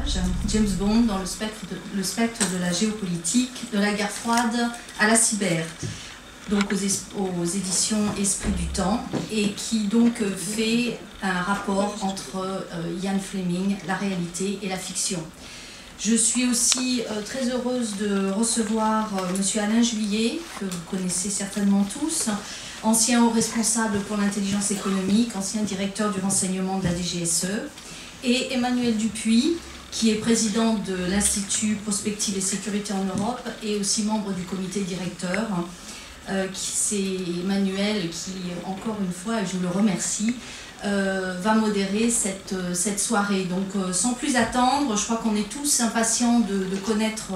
ouvrage, James Bond dans le spectre de la géopolitique, de la guerre froide à la cyber, donc aux éditions Esprit du Temps, et qui donc fait un rapport entre Ian Fleming, la réalité et la fiction. Je suis aussi très heureuse de recevoir M. Alain Juillet, que vous connaissez certainement tous, ancien haut responsable pour l'intelligence économique, ancien directeur du renseignement de la DGSE, et Emmanuel Dupuis, qui est président de l'Institut Prospective et Sécurité en Europe et aussi membre du comité directeur. C'est Emmanuel qui, encore une fois, et je le remercie, va modérer cette soirée. Donc sans plus attendre, je crois qu'on est tous impatients de connaître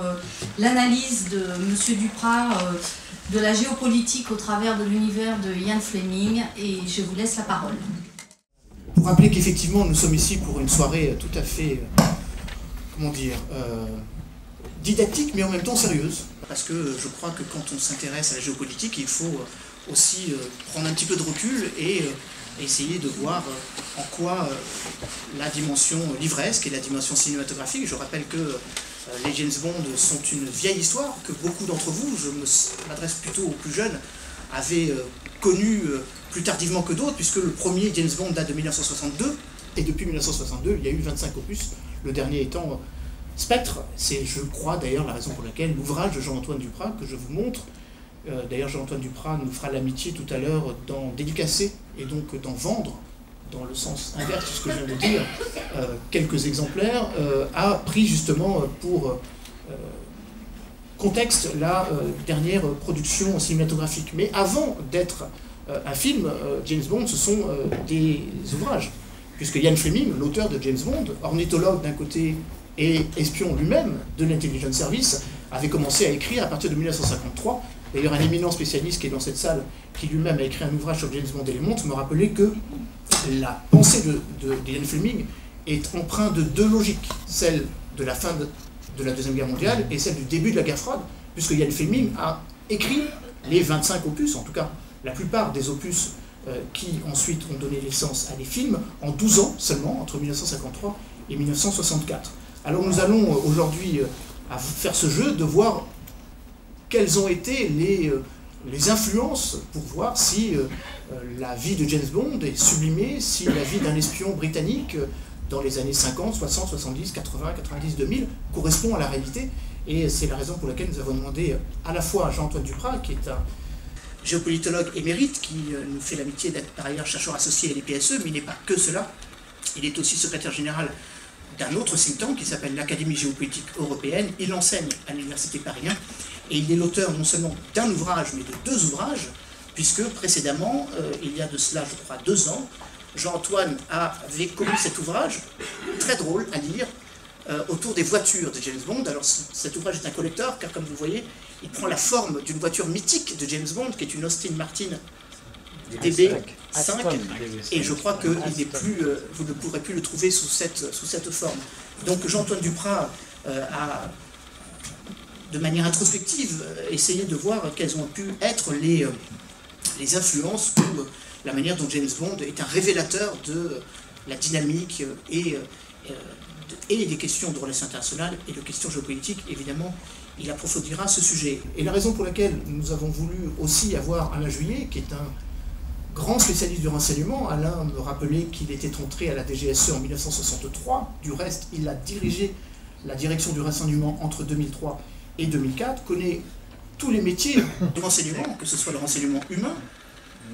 l'analyse de M. Duprat de la géopolitique au travers de l'univers de Ian Fleming, et je vous laisse la parole. Pour rappeler qu'effectivement nous sommes ici pour une soirée tout à fait, comment dire, didactique mais en même temps sérieuse, parce que je crois que quand on s'intéresse à la géopolitique, il faut aussi prendre un petit peu de recul et essayer de voir en quoi la dimension livresque et la dimension cinématographique. Je rappelle que les James Bond sont une vieille histoire que beaucoup d'entre vous, je m'adresse plutôt aux plus jeunes, avaient connu plus tardivement que d'autres, puisque le premier James Bond date de 1962, et depuis 1962 il y a eu 25 opus, le dernier étant Spectre. C'est, je crois d'ailleurs, la raison pour laquelle l'ouvrage de Jean-Antoine Duprat que je vous montre, d'ailleurs Jean-Antoine Duprat nous fera l'amitié tout à l'heure d'en dédicacer et donc d'en vendre, dans le sens inverse de ce que je viens de dire, quelques exemplaires, a pris justement pour contexte la dernière production cinématographique. Mais avant d'être un film, James Bond, ce sont des ouvrages, puisque Ian Fleming, l'auteur de James Bond, ornithologue d'un côté et espion lui-même de l'intelligence service, avait commencé à écrire à partir de 1953. D'ailleurs, un éminent spécialiste qui est dans cette salle, qui lui-même a écrit un ouvrage sur James Bond et les montres, me rappelait que la pensée d'Ian Fleming est empreinte de deux logiques, celle de la fin de la Deuxième Guerre mondiale et celle du début de la guerre froide, puisque Ian Fleming a écrit les 25 opus, en tout cas la plupart des opus qui ensuite ont donné naissance à des films, en 12 ans seulement, entre 1953 et 1964. Alors nous allons aujourd'hui faire ce jeu de voir quelles ont été les influences pour voir si la vie de James Bond est sublimée, si la vie d'un espion britannique dans les années 50, 60, 70, 80, 90, 2000 correspond à la réalité. Et c'est la raison pour laquelle nous avons demandé à la fois à Jean-Antoine Duprat, qui est un géopolitologue émérite, qui nous fait l'amitié d'être par ailleurs chercheur associé à l'EPSE, mais il n'est pas que cela. Il est aussi secrétaire général d'un autre think tank qui s'appelle l'Académie géopolitique européenne. Il enseigne à l'Université Paris 1 et il est l'auteur non seulement d'un ouvrage, mais de deux ouvrages, puisque précédemment, il y a de cela, je crois, 2 ans, Jean-Antoine avait commis cet ouvrage, très drôle à lire, autour des voitures de James Bond. Alors cet ouvrage est un collector, car comme vous voyez, il prend la forme d'une voiture mythique de James Bond, qui est une Aston Martin DB5, et je crois que vous ne pourrez plus le trouver sous cette forme. Donc Jean-Antoine Duprat a, de manière introspective, essayé de voir quelles ont pu être les influences ou la manière dont James Bond est un révélateur de la dynamique et des questions de relations internationales et de questions géopolitiques. Évidemment, il approfondira ce sujet. Et la raison pour laquelle nous avons voulu aussi avoir Alain Juillet, qui est un grand spécialiste du renseignement. Alain me rappelait qu'il était entré à la DGSE en 1963. Du reste, il a dirigé la direction du renseignement entre 2003 et 2004, connaît tous les métiers du renseignement, que ce soit le renseignement humain,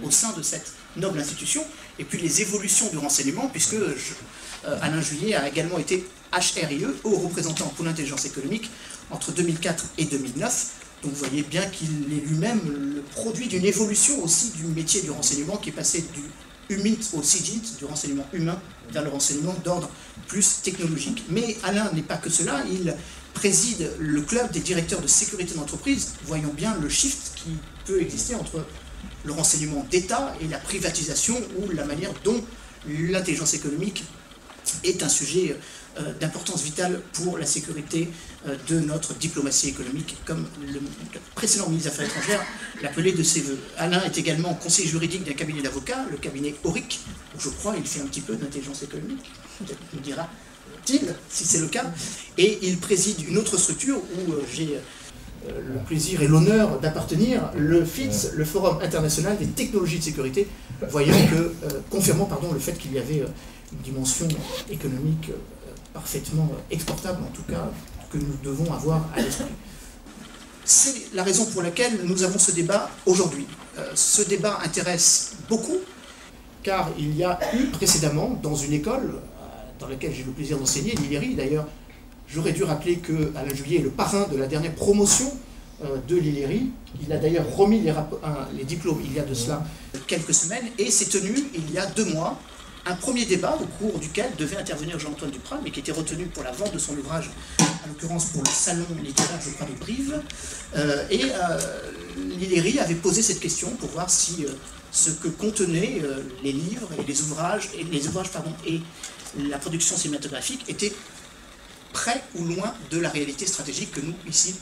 au sein de cette noble institution, et puis les évolutions du renseignement, puisque Alain Juillet a également été HRIE, haut représentant pour l'intelligence économique, entre 2004 et 2009. Donc vous voyez bien qu'il est lui-même le produit d'une évolution aussi du métier du renseignement qui est passé du HUMINT au CIGINT, du renseignement humain, vers le renseignement d'ordre plus technologique. Mais Alain n'est pas que cela, il préside le club des directeurs de sécurité d'entreprise. Voyons bien le shift qui peut exister entre le renseignement d'État et la privatisation ou la manière dont l'intelligence économique est un sujet d'importance vitale pour la sécurité de notre diplomatie économique, comme le précédent ministre des Affaires étrangères l'appelait de ses voeux. Alain est également conseiller juridique d'un cabinet d'avocats, le cabinet Auric, où je crois il fait un petit peu d'intelligence économique, peut-être il nous dira si c'est le cas, et il préside une autre structure où j'ai le plaisir et l'honneur d'appartenir, le FITS, le Forum international des technologies de sécurité, confirmant le fait qu'il y avait une dimension économique parfaitement exportable, en tout cas, que nous devons avoir à l'esprit. C'est la raison pour laquelle nous avons ce débat aujourd'hui. Ce débat intéresse beaucoup, car il y a eu précédemment, dans une école dans laquelle j'ai le plaisir d'enseigner, l'ILERI, d'ailleurs, j'aurais dû rappeler qu'Alain Juillet est le parrain de la dernière promotion de l'ILERI. Il a d'ailleurs remis les diplômes il y a de cela quelques semaines, et s'est tenu il y a 2 mois un premier débat au cours duquel devait intervenir Jean-Antoine Duprat, mais qui était retenu pour la vente de son ouvrage, en l'occurrence pour le salon littéraire, je crois, de Brive. L'ILERI avait posé cette question pour voir si ce que contenaient les livres et les ouvrages, et la production cinématographique était près ou loin de la réalité stratégique que nous, ici,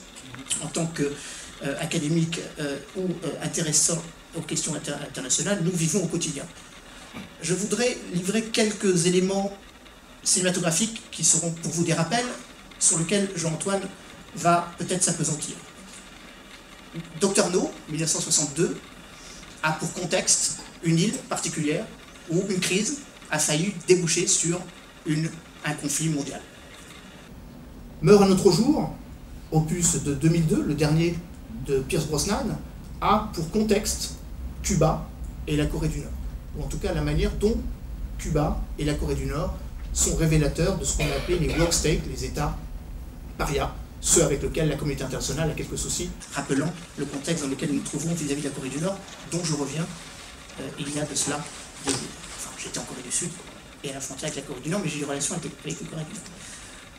en tant qu'académiques ou intéressants aux questions internationales, nous vivons au quotidien. Je voudrais livrer quelques éléments cinématographiques qui seront pour vous des rappels, sur lesquels Jean-Antoine va peut-être s'appesantir. Dr No, 1962, a pour contexte une île particulière où une crise a failli déboucher sur un conflit mondial. Meurt un autre jour, opus de 2002, le dernier de Pierce Brosnan, a pour contexte Cuba et la Corée du Nord. Ou en tout cas la manière dont Cuba et la Corée du Nord sont révélateurs de ce qu'on a appelé les world states, les États parias, ceux avec lesquels la communauté internationale a quelques soucis, rappelant le contexte dans lequel nous nous trouvons vis-à-vis de la Corée du Nord, dont je reviens il y a de cela 2 jours. Enfin, j'étais en Corée du Sud et à la frontière avec la Corée du Nord, mais j'ai des relations avec la Corée du Nord.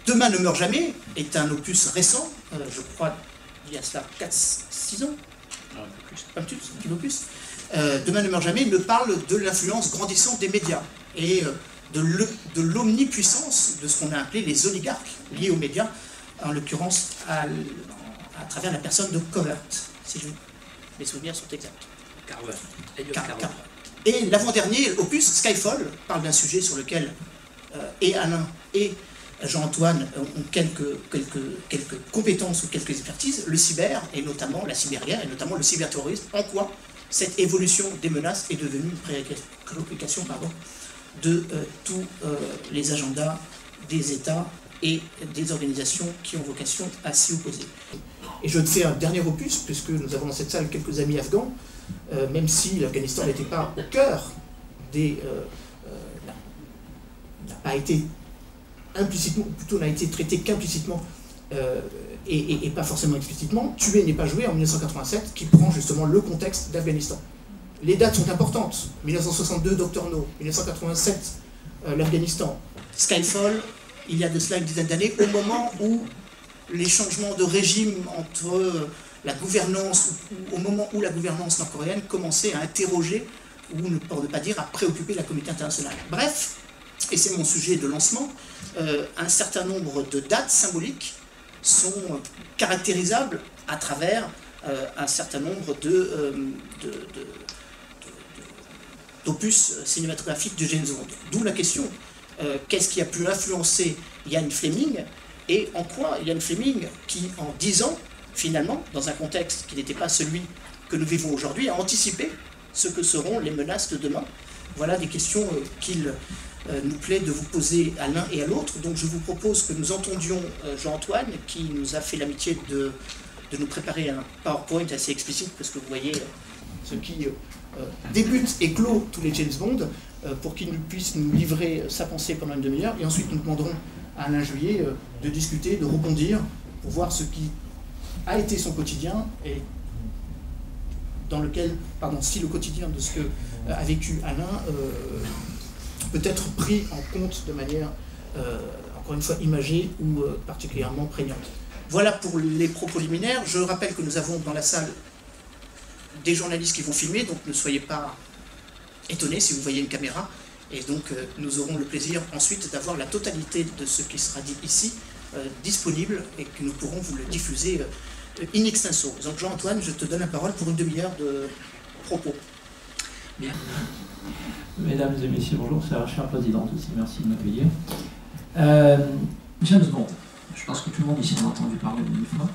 Demain ne meurt jamais est un opus récent, je crois il y a cela 4-6 ans, un petit opus. Demain ne meurt jamais me parle de l'influence grandissante des médias et de l'omnipuissance de ce qu'on a appelé les oligarques liés aux médias, en l'occurrence à travers la personne de Covert, si mes souvenirs sont exacts. Carver. Et l'avant-dernier opus, Skyfall, parle d'un sujet sur lequel et Alain et Jean-Antoine ont quelques compétences ou quelques expertises, le cyber, et notamment la cyberguerre, et notamment le cyberterrorisme, en quoi cette évolution des menaces est devenue une préoccupation de tous les agendas des États et des organisations qui ont vocation à s'y opposer. Et je fais un dernier opus, puisque nous avons dans cette salle quelques amis afghans, même si l'Afghanistan n'était pas au cœur n'a pas été implicitement, ou plutôt n'a été traité qu'implicitement et pas forcément explicitement. Tuer n'est pas joué en 1987, qui prend justement le contexte d'Afghanistan. Les dates sont importantes. 1962, Dr No. 1987, l'Afghanistan. Skyfall, il y a de cela une dizaine d'années, au moment où les changements de régime entre la gouvernance, au moment où la gouvernance nord-coréenne commençait à interroger, ou pour ne pas dire à préoccuper la communauté internationale. Bref, et c'est mon sujet de lancement, un certain nombre de dates symboliques sont caractérisables à travers un certain nombre d'opus cinématographiques de James Bond. D'où la question, qu'est-ce qui a pu influencer Ian Fleming, et en quoi Ian Fleming, qui en 10 ans, finalement, dans un contexte qui n'était pas celui que nous vivons aujourd'hui, a anticipé ce que seront les menaces de demain. Voilà des questions qu'il nous plaît de vous poser à l'un et à l'autre. Donc je vous propose que nous entendions Jean-Antoine, qui nous a fait l'amitié de nous préparer un PowerPoint assez explicite, parce que vous voyez ce qui débute et clôt tous les James Bond, pour qu'il puisse nous livrer sa pensée pendant une demi-heure, et ensuite nous demanderons à Alain Juillet de discuter, de rebondir, pour voir ce qui a été son quotidien, et dans lequel, si le quotidien de ce que a vécu Alain peut être pris en compte de manière, encore une fois, imagée ou particulièrement prégnante. Voilà pour les propos liminaires. Je rappelle que nous avons dans la salle des journalistes qui vont filmer, donc ne soyez pas étonnés si vous voyez une caméra, et donc nous aurons le plaisir ensuite d'avoir la totalité de ce qui sera dit ici disponible, et que nous pourrons vous le diffuser in extenso. Donc Jean-Antoine, je te donne la parole pour une demi-heure de propos. Bien. Mesdames et messieurs, bonjour, c'est la chère présidente aussi, merci de m'accueillir. James Bond. Je pense que tout le monde ici en a entendu parler une fois.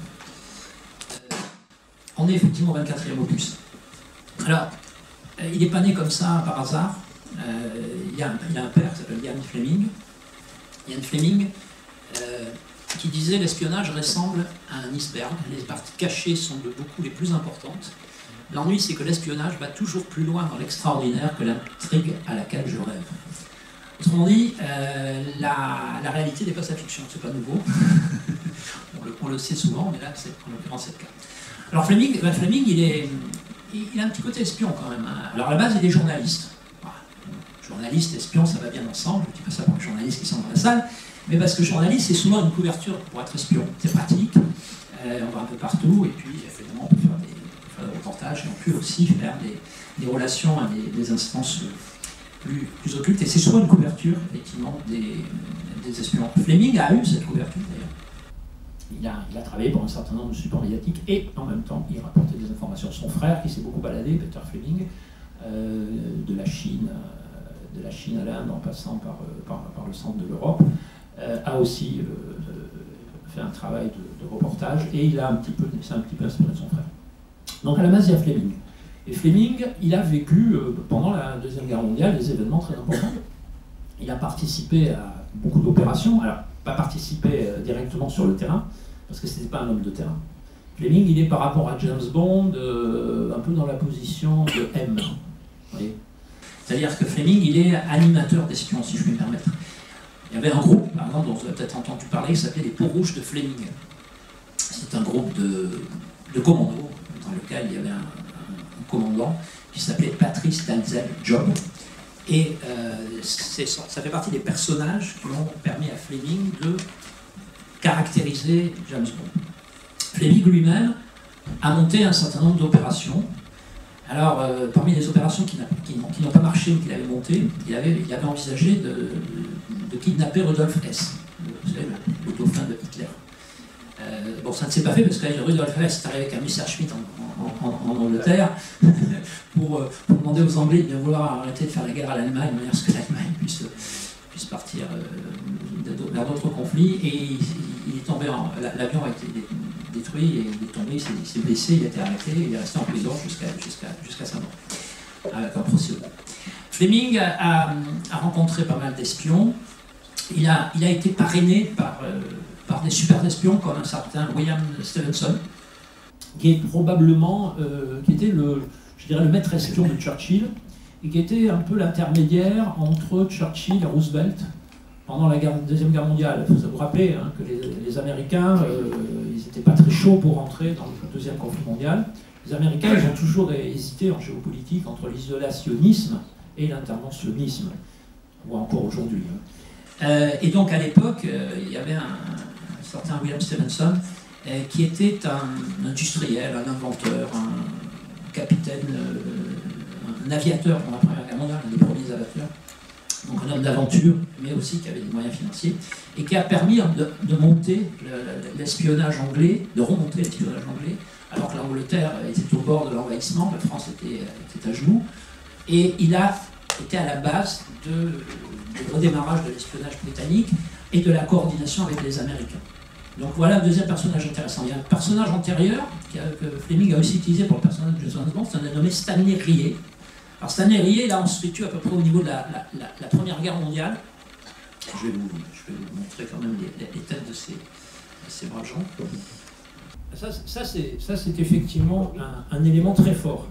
On est effectivement au 24e opus. Alors, il n'est pas né comme ça par hasard. Il y a un père qui s'appelle Ian Fleming. Ian Fleming qui disait l'espionnage ressemble à un iceberg. Les parties cachées sont de beaucoup les plus importantes. L'ennui, c'est que l'espionnage va toujours plus loin dans l'extraordinaire que l'intrigue à laquelle je rêve. Autrement dit, la réalité dépasse la fiction, c'est pas nouveau. on le sait souvent, mais là, en l'occurrence, c'est le cas. Alors Fleming, il a un petit côté espion quand même. Hein. Alors à la base, il est journaliste. Voilà. Journaliste, espion, ça va bien ensemble. Je ne dis pas ça pour les journalistes qui sont dans la salle, mais parce que journaliste, c'est souvent une couverture pour être espion. C'est pratique, on va un peu partout, et puis évidemment, on peut faire des reportages, et on peut aussi faire des relations à des instances plus occultes, et c'est souvent une couverture, effectivement, des espions. Fleming a eu cette couverture, d'ailleurs. Il a travaillé pour un certain nombre de supports médiatiques et en même temps il rapportait des informations. Son frère, qui s'est beaucoup baladé, Peter Fleming, de la Chine à l'Inde en passant par le centre de l'Europe, a aussi fait un travail de reportage et s'est un petit peu inspiré de son frère. Donc à la base il y a Fleming. Et Fleming, il a vécu pendant la Deuxième Guerre mondiale des événements très importants. Il a participé à beaucoup d'opérations. Alors, pas participé directement sur le terrain, parce que ce n'était pas un homme de terrain. Fleming, il est par rapport à James Bond, un peu dans la position de M. C'est-à-dire que Fleming, il est animateur d'espions, si je puis me permettre. Il y avait un groupe, par exemple, dont vous avez peut-être entendu parler, qui s'appelait les Peaux Rouges de Fleming. C'est un groupe de commandos, dans lequel il y avait un commandant qui s'appelait Patrice Dalzell Job. Et ça fait partie des personnages qui ont permis à Fleming de caractériser James Bond. Fleming lui-même a monté un certain nombre d'opérations. Alors, parmi les opérations qui n'ont pas marché ou qu'il avait montées, il avait envisagé de kidnapper Rudolf Hess, vous savez, le dauphin de Hitler. Bon, ça ne s'est pas fait parce que Rudolf Hess est arrivé avec un Messerschmitt en Angleterre pour demander aux Anglais de bien vouloir arrêter de faire la guerre à l'Allemagne, de manière à ce que l'Allemagne puisse partir vers d'autres conflits. Et il est tombé, l'avion a été détruit et il est tombé, il s'est blessé, il a été arrêté, il est resté en prison jusqu'à sa mort, avec un procès. Fleming a rencontré pas mal d'espions. Il a été parrainé par des super espions comme un certain William Stevenson, qui est probablement, qui était le maître espion de Churchill, et qui était un peu l'intermédiaire entre Churchill et Roosevelt pendant la Deuxième Guerre mondiale. Il faut vous rappeler hein, que les Américains, ils n'étaient pas très chauds pour entrer dans le Deuxième conflit mondial. Les Américains, ils ont toujours hésité en géopolitique entre l'isolationnisme et l'interventionnisme, ou encore aujourd'hui. Et donc à l'époque, il y avait un certain William Stevenson qui était un industriel, un inventeur, un capitaine, un aviateur pendant la Première Guerre mondiale, un des premiers aviateurs, donc un homme d'aventure, mais aussi qui avait des moyens financiers, et qui a permis de monter l'espionnage anglais, de remonter l'espionnage anglais, alors que l'Angleterre était au bord de l'envahissement, la France était à genoux, et il a été à la base du redémarrage de l'espionnage britannique et de la coordination avec les Américains. Donc voilà un deuxième personnage intéressant. Il y a un personnage antérieur que Fleming a aussi utilisé pour le personnage de James Bond, c'est un nommé Stanley Rier. Alors Stanley Rier, là on se situe à peu près au niveau de la Première Guerre mondiale. Je vais vous montrer quand même les têtes de ces braves gens. Ça c'est effectivement un élément très fort.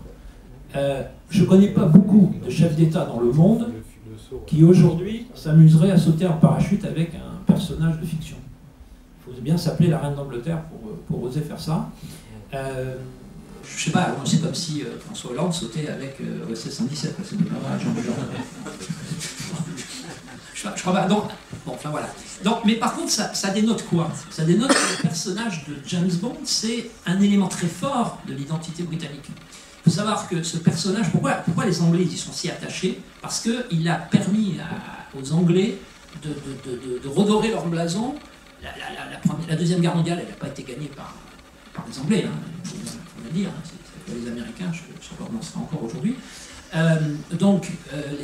Je ne connais pas beaucoup de chefs d'État dans le monde qui aujourd'hui s'amuseraient à sauter en parachute avec un personnage de fiction. Il faut bien s'appeler la reine d'Angleterre pour oser faire ça. Je ne sais pas, c'est comme si François Hollande sautait avec OSS 117. C'est pas mal, je crois pas. Donc, bon, enfin voilà. Donc, mais par contre, ça dénote quoi? Ça dénote que le personnage de James Bond, c'est un élément très fort de l'identité britannique. Il faut savoir que ce personnage, pourquoi les Anglais y sont si attachés? Parce qu'il a permis aux Anglais de redorer leur blason. La Deuxième Guerre mondiale, elle n'a pas été gagnée par les Anglais, il faut le dire, c'est les Américains, je pense encore aujourd'hui. Donc,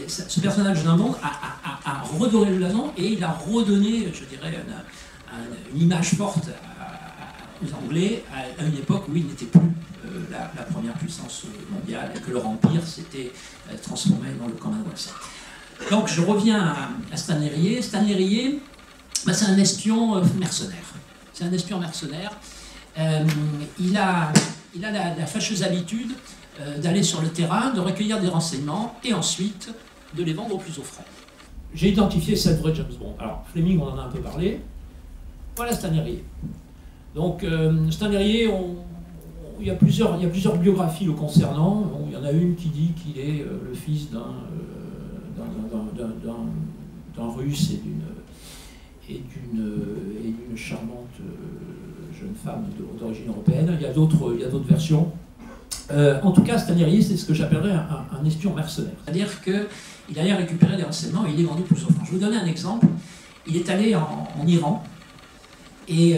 ce personnage d'un monde a redoré le blason et il a redonné, je dirais, une image forte aux Anglais à une époque où ils n'étaient plus la première puissance mondiale et que leur empire s'était transformé dans le Commonwealth. Donc, je reviens à Stanley Rier. Stanley Rier, c'est un espion mercenaire. C'est un espion mercenaire. Il a la fâcheuse habitude d'aller sur le terrain, de recueillir des renseignements et ensuite de les vendre au plus offrant. J'ai identifié 7 vrais James Bond. Alors, Fleming, on en a un peu parlé. Voilà Stanley Rier. Donc, Stanley Rier, il y a plusieurs biographies le concernant. Bon, il y en a une qui dit qu'il est le fils d'un Russe et d'une charmante jeune femme d'origine européenne. Il y a d'autres versions. En tout cas, Stanley Rier, c'est ce que j'appellerais un espion mercenaire. C'est-à-dire qu'il allait récupérer des renseignements et il les vendait plus offrant. Je vais vous donner un exemple. Il est allé en Iran et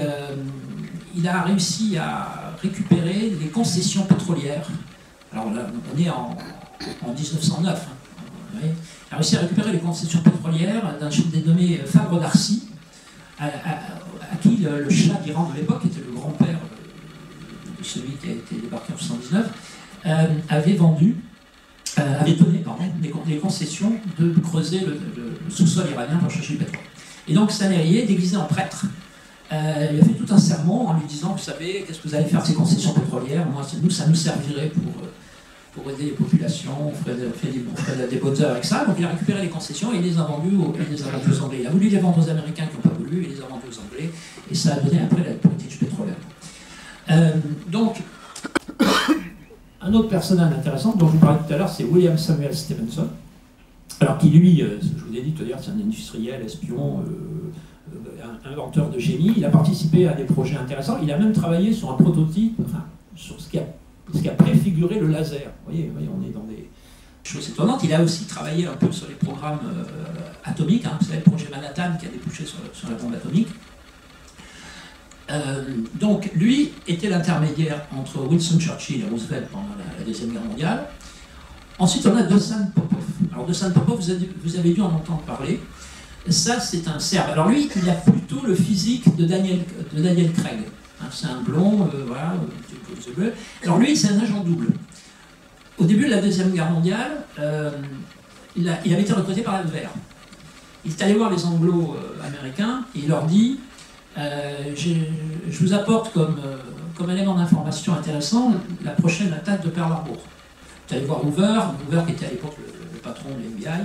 il a réussi à récupérer les concessions pétrolières. Alors là, on est en 1909. Il a réussi à récupérer les concessions pétrolières d'un dénommé Fabre d'Arcy, à qui le Shah d'Iran de l'époque, qui était le grand-père de celui qui a été débarqué en 1979, avait donné les concessions de creuser le sous-sol iranien pour chercher le pétrole. Et donc Stanley Rier, déguisé en prêtre, il a fait tout un sermon en lui disant, vous savez, qu'est-ce que vous allez faire de ces concessions pétrolières? Moi, ça nous servirait pour aider les populations, on ferait des bonnes heures avec ça. Donc il a récupéré les concessions et il les a vendues aux Anglais. Il a voulu les vendre aux Américains qui n'ont pas voulu, il les a vendues aux Anglais, et ça a donné après la politique pétrolière. Donc, un autre personnage intéressant dont je vous parlais tout à l'heure, c'est William Samuel Stevenson. Alors qui lui, je vous ai dit tout à l'heure, c'est un industriel, espion, inventeur de génie. Il a participé à des projets intéressants. Il a même travaillé sur un prototype, enfin, sur ce qui a préfiguré le laser. Vous voyez, on est dans des choses étonnantes. Il a aussi travaillé un peu sur les programmes atomiques. Vous savez, le projet Manhattan qui a débouché sur la bombe atomique. Donc, lui était l'intermédiaire entre Winston Churchill et Roosevelt pendant la Deuxième Guerre mondiale. Ensuite, on a Dusan Popov. Alors, Dusan Popov, vous avez dû en entendre parler. Ça, c'est un Serbe. Alors, lui, il a plutôt le physique de Daniel Craig. C'est un blond, voilà, yeux bleus. Alors, lui, c'est un agent double. Au début de la Deuxième Guerre mondiale, il avait été recruté par l'Alver. Il est allé voir les Anglo-américains et il leur dit je vous apporte comme élément d'information intéressant la prochaine attaque de Pearl Harbor. Vous allez voir Hoover qui était à l'époque le patron de l'FBI.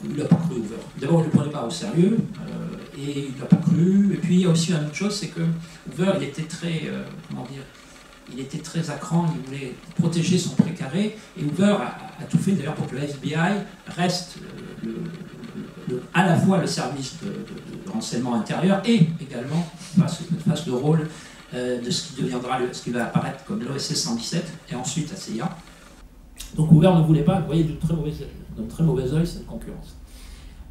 Il n'a pas cru Hoover. D'abord, il ne le prenait pas au sérieux, et il n'a pas cru. Et puis, il y a aussi une autre chose, c'est que Hoover, il était très, il était très à cran, il voulait protéger son précaré, et Hoover a tout fait d'ailleurs pour que le FBI reste à la fois le service de renseignement intérieur et également fasse le rôle de ce qui va apparaître comme l'OSS 117 et ensuite la CIA. Donc Hoover ne voulait pas, vous voyez, d'un très mauvais œil cette concurrence.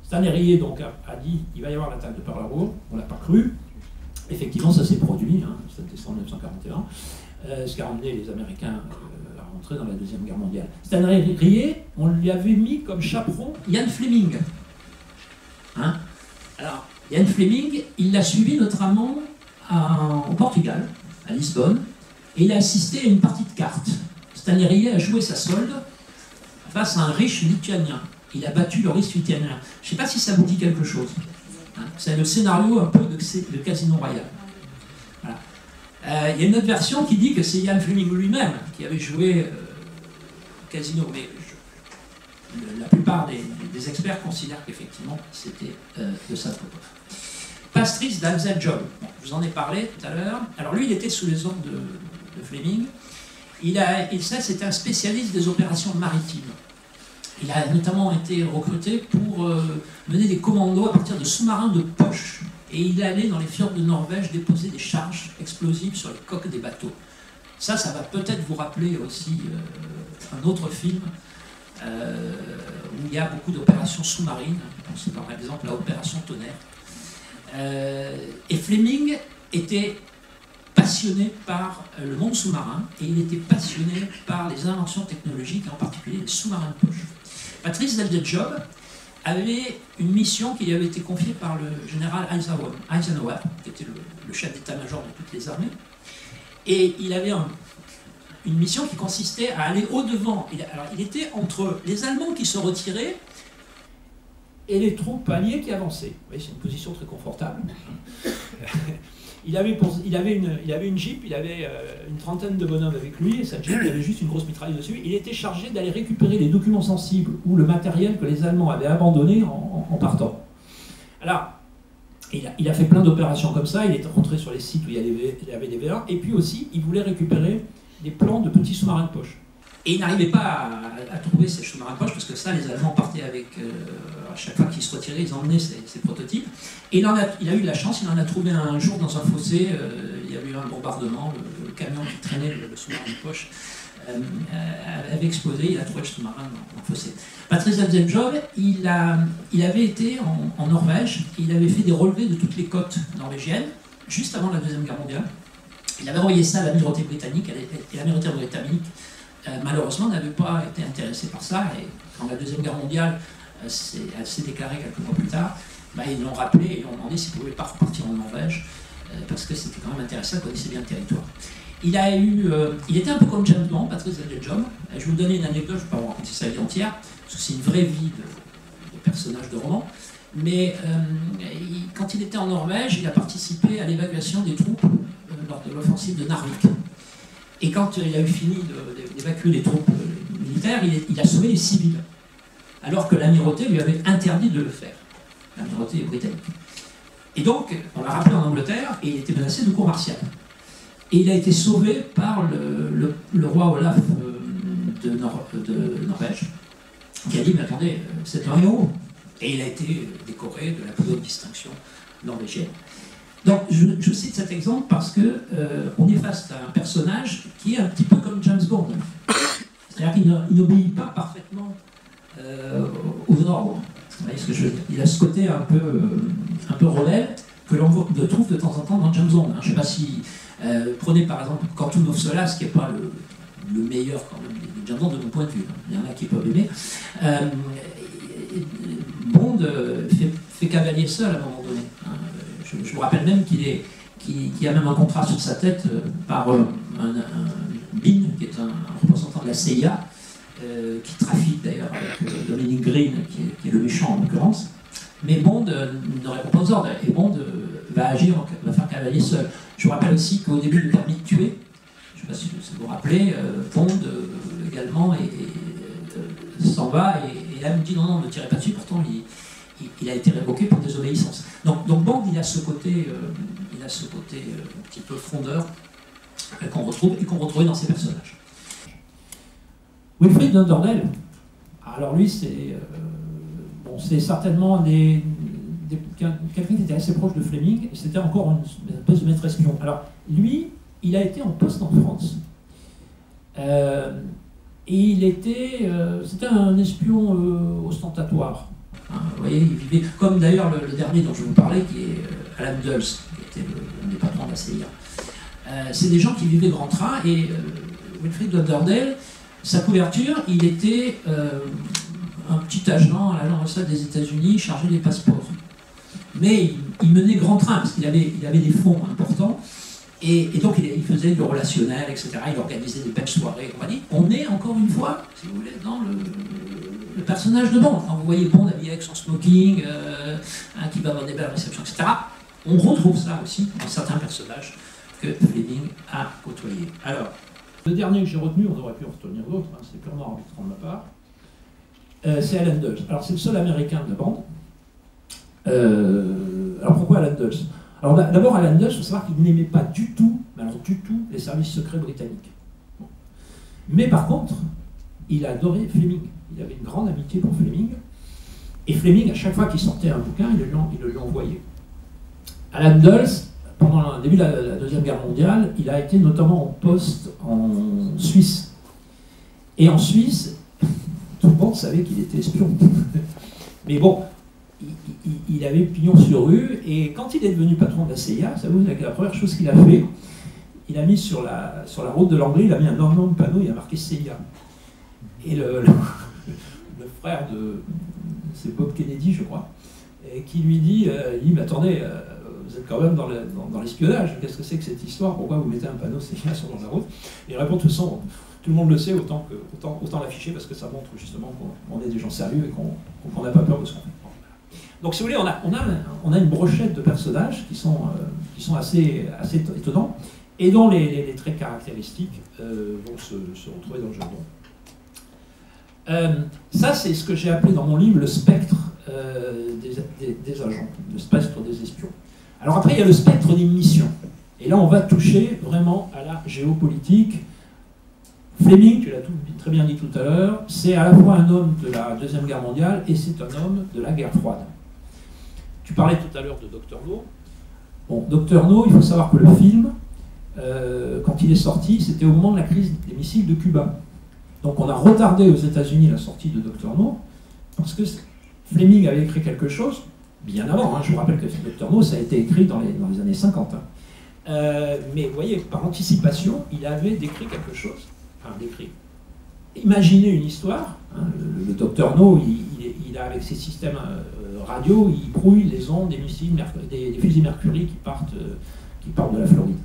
Stanley Rier donc a dit qu'il va y avoir l'attaque de Pearl Harbor, on ne l'a pas cru. Effectivement, ça s'est produit, 7 décembre 1941, ce qui a ramené les Américains à rentrer dans la Deuxième Guerre mondiale. Stanley Rier, on lui avait mis comme chaperon Ian Fleming. Alors, Ian Fleming, il l'a suivi notamment au Portugal, à Lisbonne, et il a assisté à une partie de cartes. Stanley Rier a joué sa solde face à un riche lituanien. Il a battu le riche lituanien. Je ne sais pas si ça vous dit quelque chose. C'est le scénario un peu de Casino Royale. Voilà. Il y a une autre version qui dit que c'est Ian Fleming lui-même qui avait joué Casino, mais la plupart des experts considèrent qu'effectivement c'était Dusan Popov. Pastris d'Alzel-Job, je vous en ai parlé tout à l'heure. Alors lui, il était sous les ordres de Fleming. Et ça, c'était un spécialiste des opérations maritimes. Il a notamment été recruté pour mener des commandos à partir de sous-marins de poche. Et il allait dans les fjords de Norvège déposer des charges explosives sur les coques des bateaux. Ça va peut-être vous rappeler aussi un autre film où il y a beaucoup d'opérations sous-marines. Je pense par exemple à l'opération Tonnerre. Et Fleming était passionné par le monde sous-marin et il était passionné par les inventions technologiques, et en particulier les sous-marins de poche. Patrice Deldejob avait une mission qui lui avait été confiée par le général Eisenhower, qui était le chef d'état-major de toutes les armées. Et il avait une mission qui consistait à aller au-devant. Alors, il était entre les Allemands qui se retiraient et les troupes alliées qui avançaient. Vous voyez, c'est une position très confortable. Il avait une Jeep, il avait une trentaine de bonhommes avec lui, et sa Jeep, il avait juste une grosse mitrailleuse dessus. Il était chargé d'aller récupérer les documents sensibles ou le matériel que les Allemands avaient abandonné en partant. Alors, il a fait plein d'opérations comme ça, il est rentré sur les sites où il y avait des V1, et puis aussi, il voulait récupérer des plans de petits sous-marins de poche. Et il n'arrivait pas à trouver ces sous-marins de poche, parce que ça, les Allemands partaient avec... à chaque fois qu'ils se retiraient, ils emmenaient ces prototypes. Et il a eu de la chance, il en a trouvé un jour dans un fossé, il y avait eu un bombardement, le camion qui traînait le sous-marin de poche avait explosé, il a trouvé le sous-marin dans le fossé. Patrice Deldejob, il avait été en Norvège, il avait fait des relevés de toutes les côtes norvégiennes, juste avant la Deuxième Guerre mondiale. Il avait envoyé ça à l'amirauté britannique, et l'amirauté britannique, malheureusement, n'avait pas été intéressé par ça, et quand la Deuxième Guerre mondiale s'est déclarée quelques mois plus tard, ils l'ont rappelé et ils ont demandé s'il ne pouvait pas repartir en Norvège, parce que c'était quand même intéressant, il connaissait bien le territoire. Il était un peu comme James Bond, Patrice Deldejob. Je vais vous donner une anecdote, je ne vais pas vous raconter sa vie entière, parce que c'est une vraie vie de personnage de roman, mais quand il était en Norvège, il a participé à l'évacuation des troupes lors de l'offensive de Narvik. Et quand il a eu fini d'évacuer les troupes militaires, il a sauvé les civils, alors que l'amirauté lui avait interdit de le faire, l'amirauté britannique. Et donc, on l'a rappelé en Angleterre, et il était menacé de cour martiale. Et il a été sauvé par le roi Olaf de Norvège, qui a dit, mais attendez, c'est un héros. Et il a été décoré de la plus haute distinction norvégienne. Donc, je cite cet exemple parce qu'on est face à un personnage qui est un petit peu comme James Bond. C'est-à-dire qu'il n'obéit pas parfaitement aux ordres. Vous voyez ce que je veux dire? Il a ce côté un peu rebelle que l'on trouve de temps en temps dans James Bond. Je ne sais pas si... prenez par exemple Quantum of Solace, qui n'est pas le meilleur quand même de James Bond de mon point de vue. Il y en a qui peuvent aimer. Bond fait cavalier seul à un moment donné. Je vous rappelle même qu'il a même un contrat sur sa tête par un Bean, qui est un représentant de la CIA, qui trafique d'ailleurs avec Dominic Green, qui est le méchant en l'occurrence. Mais Bond ne répond pas aux ordres, et Bond va faire cavalier seul. Je vous rappelle aussi qu'au début du Permis de tuer, je ne sais pas si vous vous rappelez, Bond également s'en va et là me dit non, ne tirez pas dessus, pourtant il a été révoqué pour désobéissance. Donc Bond, il a ce côté un petit peu frondeur qu'on retrouvait dans ses personnages. Wilfrid Dunderdale, alors lui c'est certainement quelqu'un qui était assez proche de Fleming, et c'était encore une espèce de maître espion. Alors lui, il a été en poste en France. Et c'était un espion ostentatoire. Hein, vous voyez, il vivait, comme d'ailleurs le dernier dont je vous parlais, qui est Alan Dulles, qui était un des patrons de la CIA. C'est des gens qui vivaient grand train, et Wilfrid Dunderdale, sa couverture, il était un petit agent à l'ambassade des États-Unis chargé des passeports. Mais il menait grand train, parce qu'il avait des fonds importants, et donc il faisait du relationnel, etc. Il organisait des belles soirées, compagnie. On est, encore une fois, si vous voulez, dans le personnage de Bond. Quand vous voyez Bond habillé avec son smoking, qui va avoir des belles réceptions, etc., on retrouve ça aussi dans certains personnages que Fleming a côtoyés. Alors, le dernier que j'ai retenu, on aurait pu en retenir d'autres, c'est purement arbitraire de ma part, c'est Alan Dulles. Alors, c'est le seul américain de la bande. Alors, pourquoi Alan Dulles? Alors, d'abord, Alan Dulles, il faut savoir qu'il n'aimait pas du tout, mais alors du tout, les services secrets britanniques. Bon. Mais par contre, il adorait Fleming. Il avait une grande amitié pour Fleming. Et Fleming, à chaque fois qu'il sortait un bouquin, il le lui envoyait. Alan Dulles, pendant le début de la Deuxième Guerre mondiale, il a été notamment en poste en Suisse. Et en Suisse, tout le monde savait qu'il était espion. Mais bon, il avait pignon sur rue, et quand il est devenu patron de la CIA, ça vous, la première chose qu'il a fait, il a mis sur la route de l'Anglais, il a mis un énorme panneau, il a marqué CIA. Et le frère de... c'est Bob Kennedy, je crois, et qui lui dit, mais attendez, vous êtes quand même dans l'espionnage, qu'est-ce que c'est que cette histoire, pourquoi vous mettez un panneau CIA sur la route? Et il répond, de toute façon, tout le monde le sait, autant l'afficher, parce que ça montre justement qu'on est des gens sérieux et qu'on n'a pas peur de ce qu'on fait. Donc si vous voulez, on a une brochette de personnages qui sont assez étonnants, et dont les traits caractéristiques vont se retrouver dans le jargon. Ça, c'est ce que j'ai appelé dans mon livre le spectre des agents, le spectre des espions. Alors après, il y a le spectre des missions. Et là, on va toucher vraiment à la géopolitique. Fleming, tu l'as très bien dit tout à l'heure, c'est à la fois un homme de la Deuxième Guerre mondiale et c'est un homme de la guerre froide. Tu parlais tout à l'heure de Dr. No. Bon, Dr. No, il faut savoir que le film, quand il est sorti, c'était au moment de la crise des missiles de Cuba. Donc on a retardé aux États-Unis la sortie de Dr. No, parce que Fleming avait écrit quelque chose, bien avant, hein, je vous rappelle que Dr. No, ça a été écrit dans les années 50. Mais vous voyez, par anticipation, il avait décrit quelque chose. Imaginez une histoire, hein, le docteur No, il a avec ses systèmes radio, il brouille les ondes des missiles, des fusils Mercury qui partent de la Floride.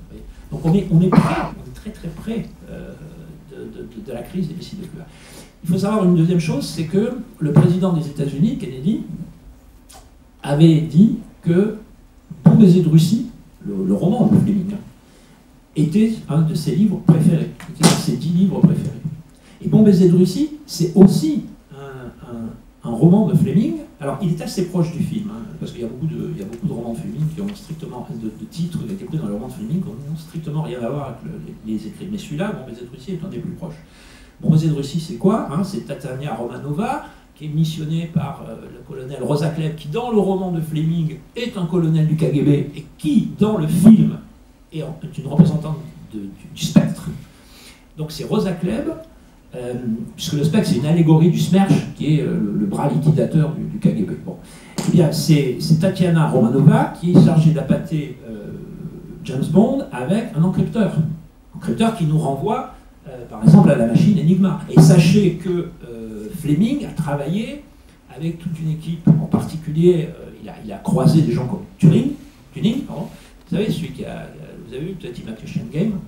Donc on est prêt, on est très très près de la crise des missiles de Cuba. Il faut savoir une deuxième chose, c'est que le président des États-Unis, Kennedy, avait dit que Bon baiser de Russie, le roman de Fleming, était un de ses livres préférés, était un de ses 10 livres préférés. Et Bon baiser de Russie, c'est aussi un roman de Fleming. Alors, il est assez proche du film, hein, parce qu'il y a beaucoup de romans de Fleming qui ont strictement, de titres qui ont été pris dans les romans de Fleming qui n'ont strictement rien à voir avec les écrits. Mais celui-là, Bon baiser de Russie, est un des plus proches. Bon baiser de Russie, c'est quoi, hein? C'est Tatiana Romanova, qui est missionnée par le colonel Rosakleb, qui dans le roman de Fleming est un colonel du KGB, et qui, dans le film, est une représentante du spectre. Donc c'est Rosakleb, puisque le spectre c'est une allégorie du SMERSH, qui est le bras liquidateur du KGB. Bon. Eh bien, c'est Tatiana Romanova qui est chargée d'appâter James Bond avec un encrypteur. Encrypteur qui nous renvoie, par exemple, à la machine Enigma. Et sachez que Fleming a travaillé avec toute une équipe, en particulier, il a croisé des gens comme Turing, pardon. Vous savez, celui qui a... Vous avez vu peut-être Imitation Game,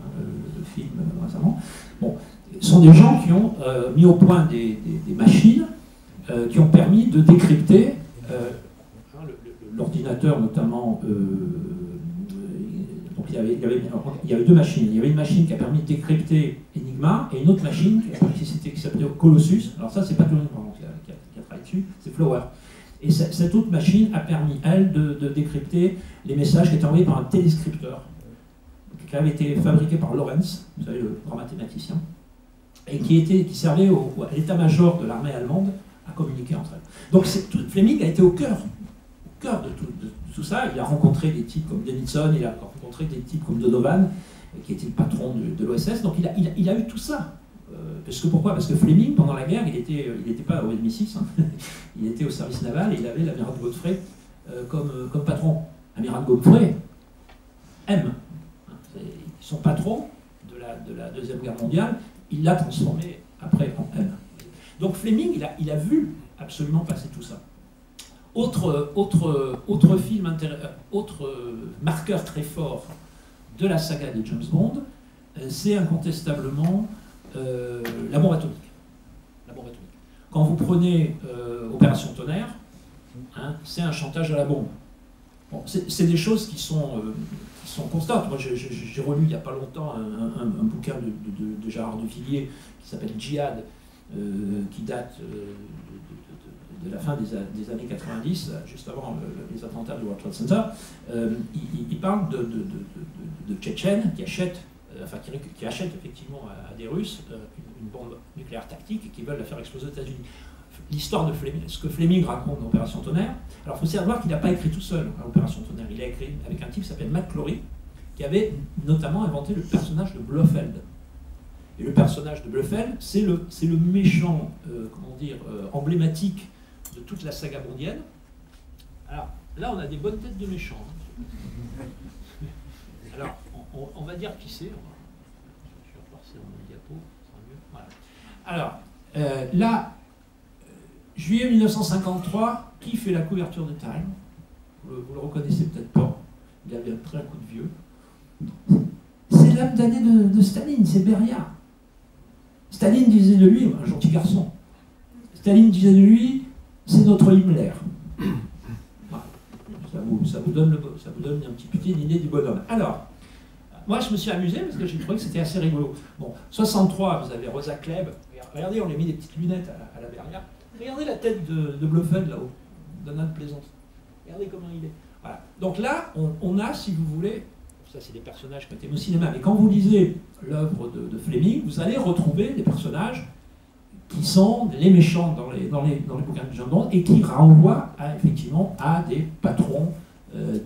le film récemment. Bon, ce sont des gens qui ont mis au point des machines qui ont permis de décrypter l'ordinateur, notamment. Donc il y avait deux machines. Il y avait une machine qui a permis de décrypter Enigma et une autre machine qui s'appelait Colossus. Alors ça, c'est pas tout le monde qui a travaillé dessus, c'est Flower. Et cette autre machine a permis, elle, de décrypter les messages qui étaient envoyés par un téléscripteur, qui avait été fabriqué par Lorentz, vous savez, le grand mathématicien, et qui servait à l'état-major de l'armée allemande à communiquer entre elles. Donc Fleming a été au cœur de tout ça. Il a rencontré des types comme Davidson, il a rencontré des types comme Donovan, qui était le patron de l'OSS. Donc il a eu tout ça. Pourquoi ? Parce que Fleming, pendant la guerre, il n'était pas au MI6, hein. Il était au service naval et il avait l'amiral Godfrey comme patron. L'amiral Godfrey aime. Son patron de la Deuxième Guerre mondiale, il l'a transformé après en M. Donc Fleming, il a vu absolument passer tout ça. Autre film, autre marqueur très fort de la saga de James Bond, c'est incontestablement la bombe atomique. Quand vous prenez Opération Tonnerre, hein, c'est un chantage à la bombe. Bon, c'est des choses qui sont constantes. Moi, j'ai relu il n'y a pas longtemps un bouquin de Gérard de Villiers qui s'appelle Djihad, qui date de la fin des années 90, juste avant les attentats du World Trade Center. Il parle de Tchétchènes qui achètent effectivement à des Russes une bombe nucléaire tactique et qui veulent la faire exploser aux États-Unis. L'histoire de Fleming, ce que Fleming raconte dans Opération Tonnerre, alors il faut savoir qu'il n'a pas écrit tout seul à Opération Tonnerre, il a écrit avec un type qui s'appelle McClory, qui avait notamment inventé le personnage de Blofeld. Et le personnage de Blofeld, c'est le méchant, emblématique de toute la saga bondienne. Alors là, on a des bonnes têtes de méchants. Alors, on va dire qui c'est. Je vais repasser dans mon diapo, ça sera mieux. Voilà. Alors, là, juillet 1953, qui fait la couverture de Time? Vous le reconnaissez peut-être pas. Il avait pris un coup de vieux. C'est l'âme damnée de Staline, c'est Beria. Staline disait de lui, un gentil garçon. Staline disait de lui, c'est notre Himmler. Voilà. Ça vous donne un petit peu une idée du bonhomme. Alors, moi je me suis amusé parce que j'ai trouvé que c'était assez rigolo. Bon, 63, vous avez Rosa Klebb. Regardez, on lui a mis des petites lunettes à la Beria. Regardez la tête de Blofeld là-haut, Donald Pleasance. Regardez comment il est. Voilà. Donc là, on a, si vous voulez, ça c'est des personnages qui ont été au cinéma, mais quand vous lisez l'œuvre de Fleming, vous allez retrouver des personnages qui sont les méchants dans les bouquins de James Bond et qui renvoient effectivement à des patrons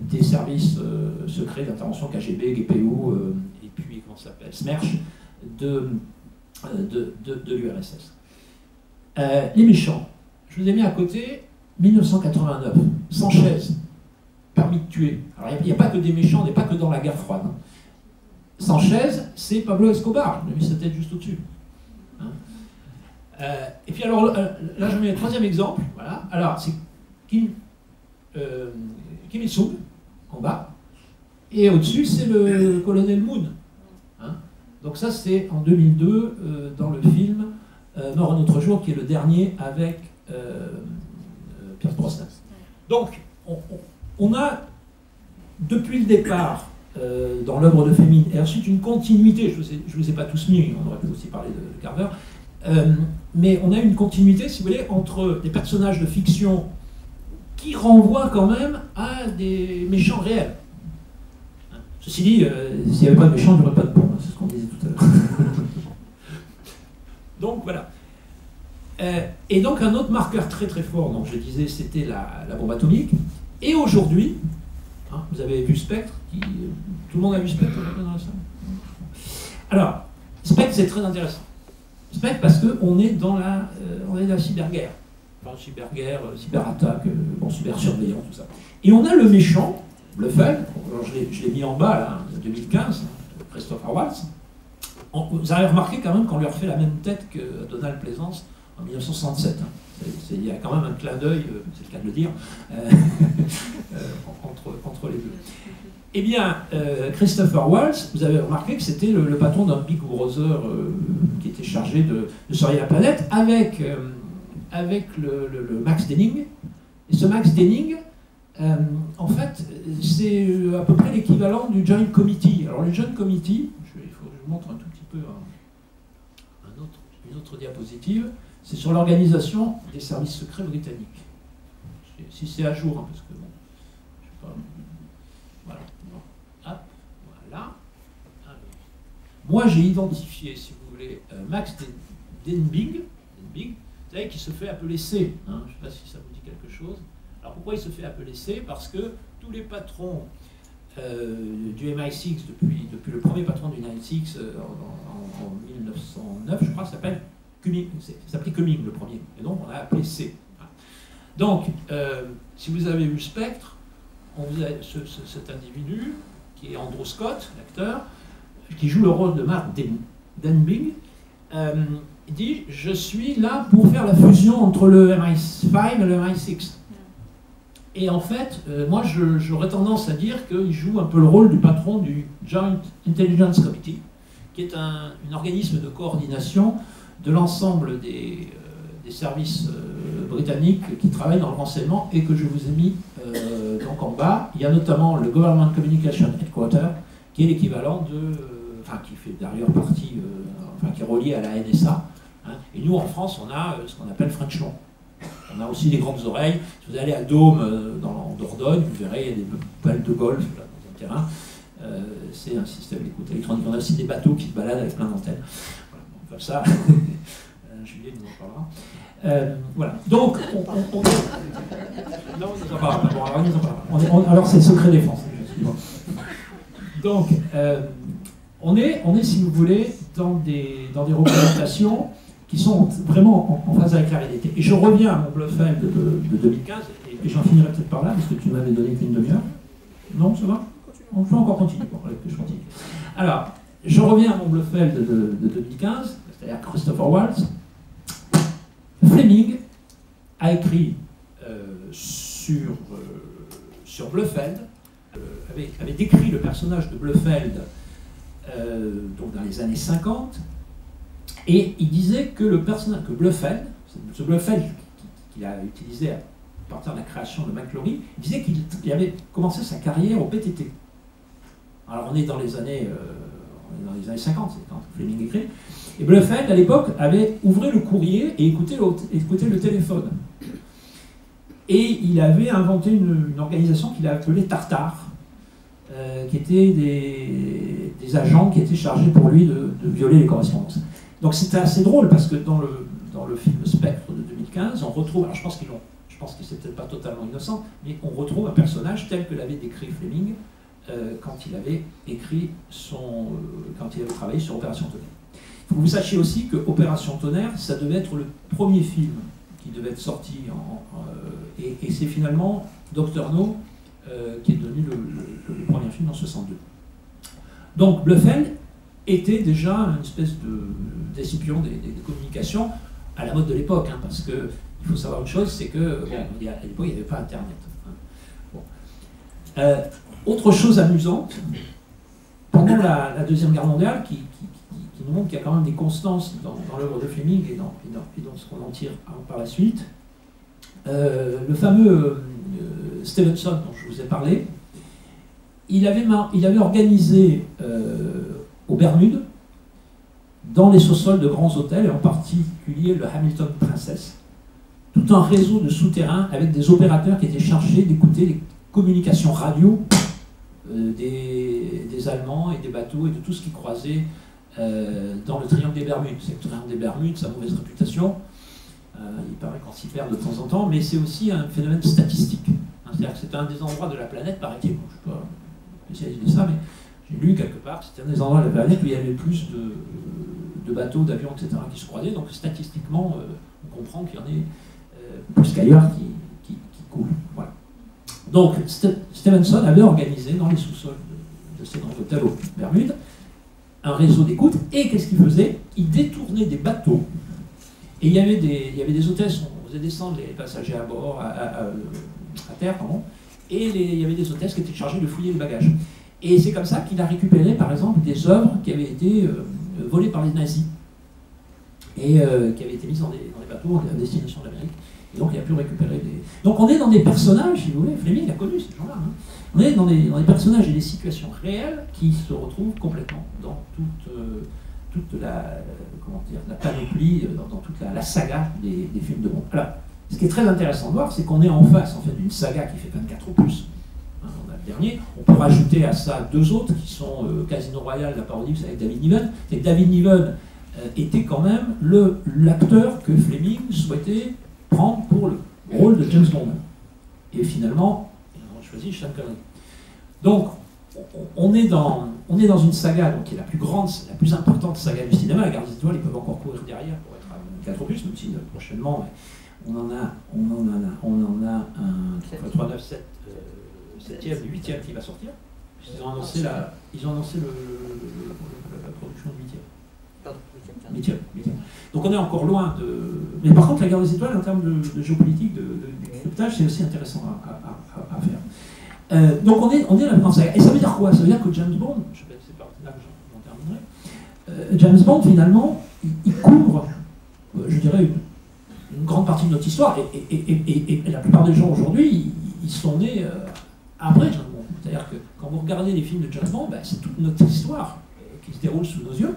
des services secrets d'intervention KGB, GPU et puis comment ça s'appelle, SMERSH de l'URSS. Les méchants, je vous ai mis à côté 1989, Sanchez, permis de tuer. Alors il n'y a pas que des méchants, on n'est pas que dans la guerre froide. Sanchez, c'est Pablo Escobar, je lui ai mis sa tête juste au-dessus. Hein, et puis alors, là je mets le troisième exemple, voilà. Alors c'est Kim Il-sung, en bas, et au-dessus c'est le colonel Moon. Hein. Donc ça c'est en 2002, dans le film Mort un autre jour, qui est le dernier avec Pierce Brosnan. Donc, on a, depuis le départ, dans l'œuvre de Fleming, et ensuite une continuité, je ne vous ai pas tous mis, on aurait pu aussi parler de Carver, mais on a une continuité, si vous voulez, entre des personnages de fiction qui renvoient quand même à des méchants réels. Ceci dit, s'il n'y avait pas de méchants, il n'y aurait pas de bons, c'est ce qu'on disait tout à l'heure. Donc voilà. Et donc un autre marqueur très très fort, donc je disais, c'était la bombe atomique. Et aujourd'hui, hein, vous avez vu Spectre, tout le monde a vu Spectre dans la salle. Alors, Spectre c'est très intéressant. Spectre parce qu'on est dans la cyberguerre. Enfin, cyberguerre, cyberattaque, cybersurveillance, tout ça. Et on a le méchant, Blofeld, je l'ai mis en bas, là, 2015, Christopher Waltz. Vous avez remarqué quand même qu'on lui a refait la même tête que Donald Pleasance en 1967. Hein. Il y a quand même un clin d'œil, c'est le cas de le dire, entre les deux. Eh bien, Christopher Waltz, vous avez remarqué que c'était le patron d'un Big Brother qui était chargé de surveiller la planète avec le Max Denning. Et ce Max Denning, en fait, c'est à peu près l'équivalent du Joint Committee. Alors le Joint Committee, il faut que je vous montre un tout petit peu une autre diapositive, c'est sur l'organisation des services secrets britanniques. Si c'est à jour, hein, parce que bon, je sais pas. Voilà. Hop, voilà. Alors, moi j'ai identifié, si vous voulez, Max Denbigh, vous savez, qui se fait appeler C. Hein, je ne sais pas si ça vous dit quelque chose. Alors pourquoi il se fait appeler C? Parce que tous les patrons du MI6, depuis le premier patron du MI6 en 1909, je crois, s'appelait Cumming le premier, et donc on a appelé C. Donc, si vous avez vu Spectre, cet individu, qui est Andrew Scott, l'acteur, qui joue le rôle de Mark Denbigh, il dit « Je suis là pour faire la fusion entre le MI5 et le MI6 ». Et en fait, moi j'aurais tendance à dire qu'il joue un peu le rôle du patron du Joint Intelligence Committee, qui est un organisme de coordination de l'ensemble des services britanniques qui travaillent dans le renseignement et que je vous ai mis donc en bas. Il y a notamment le Government Communication Headquarter, qui est l'équivalent qui fait d'ailleurs partie, qui est relié à la NSA. Hein. Et nous en France, on a ce qu'on appelle French Law. On a aussi des grandes oreilles. Si vous allez à Dôme, en Dordogne, vous verrez, il y a des balles de golf là, dans un terrain. C'est un système d'écoute électronique. On a aussi des bateaux qui se baladent avec plein d'antennes. Voilà, donc, comme ça, Julien nous en parlera. Voilà. Donc, non, on nous en parlera pas. Bon, alors, on nous en parlera. Alors, c'est secret défense. Donc, on est, si vous voulez, dans des représentations qui sont vraiment en phase avec la réalité. Et je reviens à mon Blofeld de 2015, et j'en finirai peut-être par là, parce que tu m'avais donné qu'une demi-heure. Non, ça va ? On peut encore continuer. Bon, je continue. Alors, je reviens à mon Blofeld de 2015, c'est-à-dire Christopher Waltz. Fleming a écrit sur Blofeld, avait décrit le personnage de Blofeld donc dans les années 50, et il disait que le personnage, que Blofeld, ce Blofeld qu'il a utilisé à partir de la création de McClory, il disait qu'il avait commencé sa carrière au PTT. Alors on est dans les années 50, c'est quand Fleming écrit. Et Blofeld, à l'époque, avait ouvert le courrier et écouté le téléphone. Et il avait inventé une organisation qu'il a appelée Tartare, qui étaient des agents qui étaient chargés pour lui de violer les correspondances. Donc c'était assez drôle, parce que dans le film Spectre de 2015, on retrouve, alors je pense que c'était pas totalement innocent, mais on retrouve un personnage tel que l'avait décrit Fleming quand il avait écrit quand il avait travaillé sur Opération Tonnerre. Il faut que vous sachiez aussi que Opération Tonnerre, ça devait être le premier film qui devait être sorti, et c'est finalement Dr No qui est devenu le premier film en 62. Donc Blofeld était déjà une espèce d'escipion des communications à la mode de l'époque, hein, parce que il faut savoir une chose, c'est que à l'époque il n'y avait pas Internet. Hein. Bon. Autre chose amusante, pendant la Deuxième Guerre mondiale, qui nous montre qu'il y a quand même des constances dans l'œuvre de Fleming et dans ce qu'on en tire par la suite. Le fameux Stevenson dont je vous ai parlé, il avait organisé aux Bermudes, dans les sous-sols de grands hôtels, et en particulier le Hamilton Princess, tout un réseau de souterrains avec des opérateurs qui étaient chargés d'écouter les communications radio des Allemands et des bateaux et de tout ce qui croisait dans le triangle des Bermudes. C'est le triangle des Bermudes, sa mauvaise réputation. Il paraît qu'on s'y perd de temps en temps, mais c'est aussi un phénomène statistique. C'est-à-dire que c'est un des endroits de la planète, paraît-il, bon, je ne suis pas spécialiste de ça, mais j'ai lu quelque part, c'était un des endroits de la planète où il y avait plus de bateaux, d'avions, etc. qui se croisaient, donc statistiquement, on comprend qu'il y en ait plus qu'ailleurs qui coulent. Voilà. Donc Stevenson avait organisé dans les sous-sols de ces grands hôtels aux Bermudes un réseau d'écoute, et qu'est-ce qu'il faisait? Il détournait des bateaux, et il y avait des hôtesses, on faisait descendre les passagers à bord, à terre, pardon, et il y avait des hôtesses qui étaient chargées de fouiller les bagages. Et c'est comme ça qu'il a récupéré, par exemple, des œuvres qui avaient été volées par les nazis, et qui avaient été mises dans des bateaux à destination de l'Amérique. Et donc il a pu récupérer des... Donc on est dans des personnages, si vous voulez, Fleming a connu ces gens-là, hein. On est dans des personnages et des situations réelles qui se retrouvent complètement dans toute la panoplie, dans toute la saga des films de Bond. Alors, ce qui est très intéressant de voir, c'est qu'on est en face en fait, d'une saga qui fait 24 opus. Hein, on a le dernier. On peut rajouter à ça deux autres qui sont Casino Royale, la parodie, c'est avec David Niven. Et David Niven était quand même l'acteur que Fleming souhaitait prendre pour le rôle de James Bond. Et finalement, ils ont choisi Sean Connery. Donc, on est dans une saga donc, qui est la plus grande, la plus importante saga du cinéma. La Garde des Étoiles, ils peuvent encore courir derrière pour être à 4 opus, même si prochainement, on en a un 3, 9, 7, 7e, 8e qui va sortir. Ils ont annoncé la production du 8e. 8e. Donc on est encore loin de... Mais par contre, la Guerre des Étoiles, en termes de géopolitique, de décryptage, c'est aussi intéressant à faire. Donc on est là dans ça. Et ça veut dire quoi? Ça veut dire que James Bond, je vais c'est par là que j'en terminerai, James Bond, finalement, il couvre, je dirais, une grande partie de notre histoire. Et la plupart des gens aujourd'hui, ils sont nés après James Bond. C'est-à-dire que quand vous regardez les films de James Bond, c'est toute notre histoire qui se déroule sous nos yeux.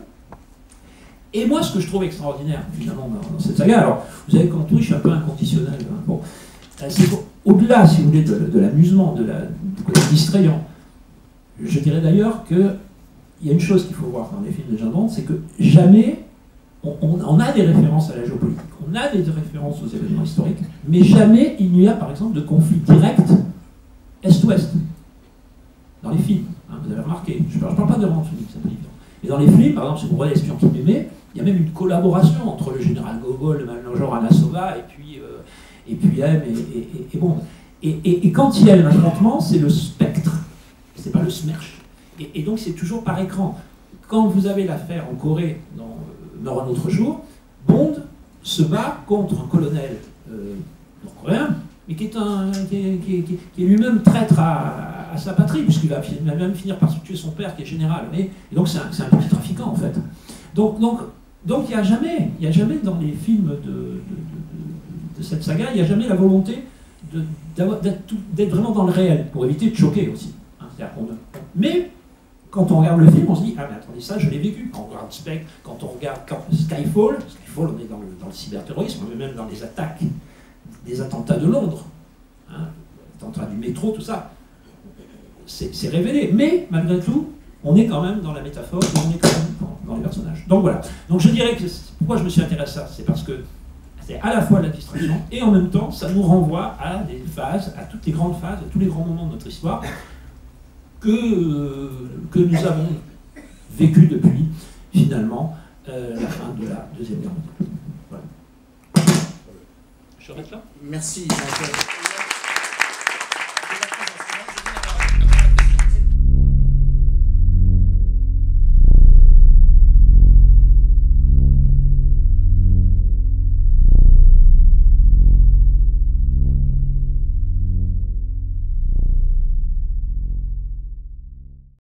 Et moi, ce que je trouve extraordinaire, finalement, dans cette saga, alors, vous avez compris, je suis un peu inconditionnel. Hein, bon, c'est au-delà, si vous voulez, de l'amusement, du côté distrayant. Je dirais d'ailleurs qu'il y a une chose qu'il faut voir dans les films de James Bond, c'est que jamais on a des références à la géopolitique, on a des références aux événements historiques, mais jamais il n'y a, par exemple, de conflit direct Est-Ouest. Dans les films, hein, vous avez remarqué, je ne parle pas de romans films, c'est un peu évident. Mais dans les films, par exemple, si vous voyez L'espion qui m'aimait, il y a même une collaboration entre le général Gogol, le major Anasova, et puis M et Bond. Et quand il y a un affrontement, c'est le spectre c'est pas le SMERSH. Et donc c'est toujours par écran. Quand vous avez l'affaire en Corée, dans Nord un autre jour, Bond se bat contre un colonel nord-coréen, mais qui est lui-même traître à sa patrie, puisqu'il va même finir par tuer son père, qui est général. Et donc c'est un petit trafiquant, en fait. Donc il n'y a jamais dans les films de cette saga, il n'y a jamais la volonté d'être vraiment dans le réel, pour éviter de choquer aussi. Hein, mais quand on regarde le film, on se dit « Ah mais attendez, ça je l'ai vécu ». Quand on regarde Spectre, quand on regarde Skyfall, on est dans le cyberterrorisme, on est même dans les attaques, des attentats de Londres, hein, l'attentat du métro, tout ça. C'est révélé. Mais malgré tout, on est quand même dans la métaphore, et on est quand même dans les personnages. Donc voilà. Donc je dirais que pourquoi je me suis intéressé à ça, c'est parce que c'est à la fois de la distraction et en même temps, ça nous renvoie à des phases, à toutes les grandes phases, à tous les grands moments de notre histoire que nous avons vécu depuis, finalement, la fin de la Deuxième Guerre mondiale. Voilà. Je reste là. Merci, Jean-Claude.